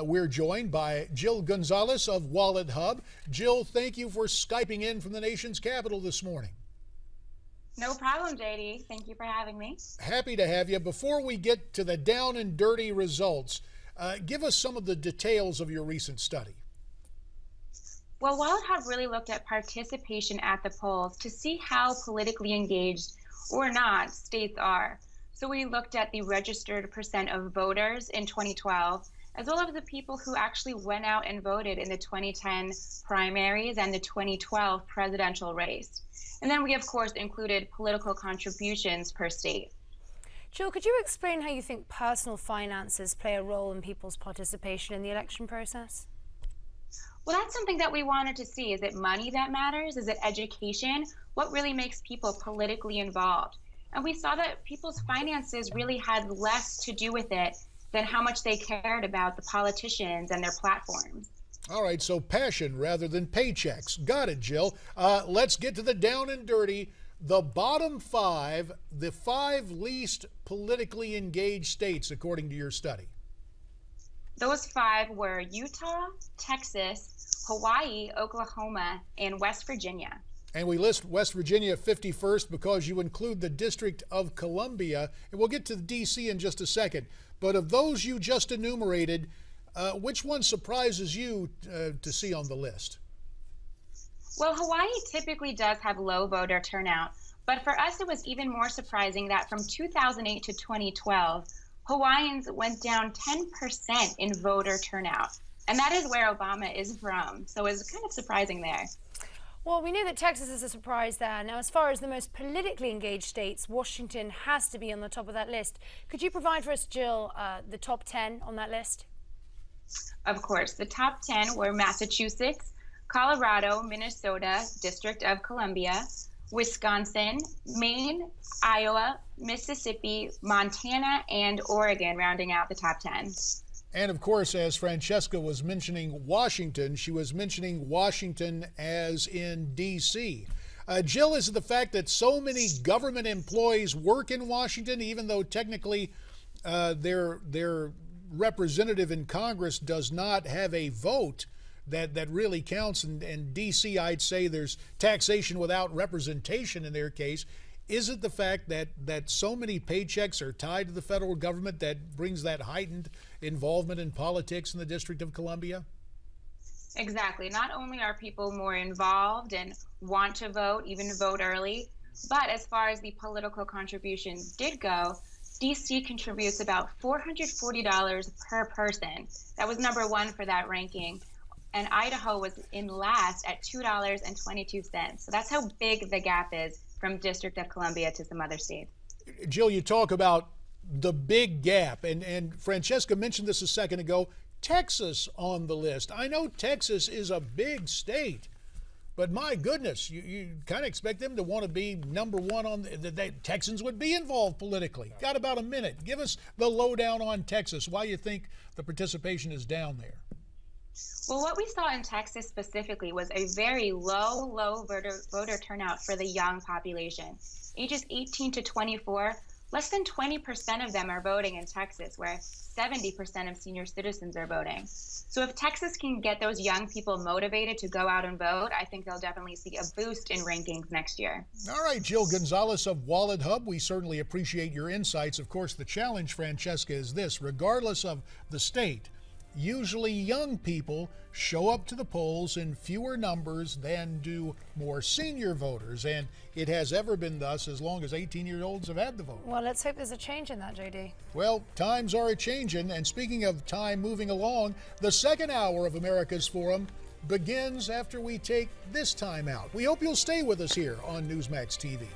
We're joined by Jill Gonzalez of Wallet Hub. Jill, thank you for Skyping in from the nation's capital this morning. No problem, JD. Thank you for having me. Happy to have you. Before we get to the down and dirty results, give us some of the details of your recent study. Well, Wallet Hub really looked at participation at the polls to see how politically engaged or not states are. So we looked at the registered percent of voters in 2012, as well as the people who actually went out and voted in the 2010 primaries and the 2012 presidential race. And then we, of course, included political contributions per state. Jill, could you explain how you think personal finances play a role in people's participation in the election process? Well, that's something that we wanted to see. Is it money that matters? Is it education? What really makes people politically involved? And we saw that people's finances really had less to do with it than how much they cared about the politicians and their platforms. All right, so passion rather than paychecks. Got it, Jill. Let's get to the down and dirty. The bottom five, the five least politically engaged states, according to your study. Those five were Utah, Texas, Hawaii, Oklahoma, and West Virginia. And we list West Virginia 51st because you include the District of Columbia. And we'll get to the D.C. in just a second. But of those you just enumerated, which one surprises you to see on the list? Well, Hawaii typically does have low voter turnout, but for us it was even more surprising that from 2008 to 2012, Hawaiians went down 10% in voter turnout. And that is where Obama is from, so it's kind of surprising there. Well, we know that Texas is a surprise there. Now, as far as the most politically engaged states, Washington has to be on the top of that list. Could you provide for us, Jill, the top 10 on that list? Of course. The top 10 were Massachusetts, Colorado, Minnesota, District of Columbia, Wisconsin, Maine, Iowa, Mississippi, Montana, and Oregon, rounding out the top 10. And of course, as Francesca was mentioning Washington, she was mentioning Washington as in D.C. Jill, is it the fact that so many government employees work in Washington, even though technically their representative in Congress does not have a vote that really counts? And D.C., I'd say there's taxation without representation in their case. Is it the fact that so many paychecks are tied to the federal government that brings that heightened involvement in politics in the District of Columbia? Exactly. Not only are people more involved and want to vote, even vote early, but as far as the political contributions did go, D.C. contributes about $440 per person. That was number one for that ranking. And Idaho was in last at $2.22. So that's how big the gap is from District of Columbia to some other states. Jill, you talk about the big gap, and Francesca mentioned this a second ago, Texas on the list. I know Texas is a big state, but my goodness, you kind of expect them to want to be number one on the Texans would be involved politically. Got about a minute. Give us the lowdown on Texas, why you think the participation is down there. Well, what we saw in Texas specifically was a very low voter turnout for the young population. Ages 18 to 24, less than 20% of them are voting in Texas, where 70% of senior citizens are voting. So if Texas can get those young people motivated to go out and vote, I think they'll definitely see a boost in rankings next year. All right, Jill Gonzalez of Wallet Hub, we certainly appreciate your insights. Of course, the challenge, Francesca, is this: regardless of the state, usually young people show up to the polls in fewer numbers than do more senior voters, and it has ever been thus as long as 18-year-olds have had the vote. Well, let's hope there's a change in that, JD. Well, times are a-changing, and speaking of time moving along, the second hour of America's Forum begins after we take this time out. We hope you'll stay with us here on Newsmax TV.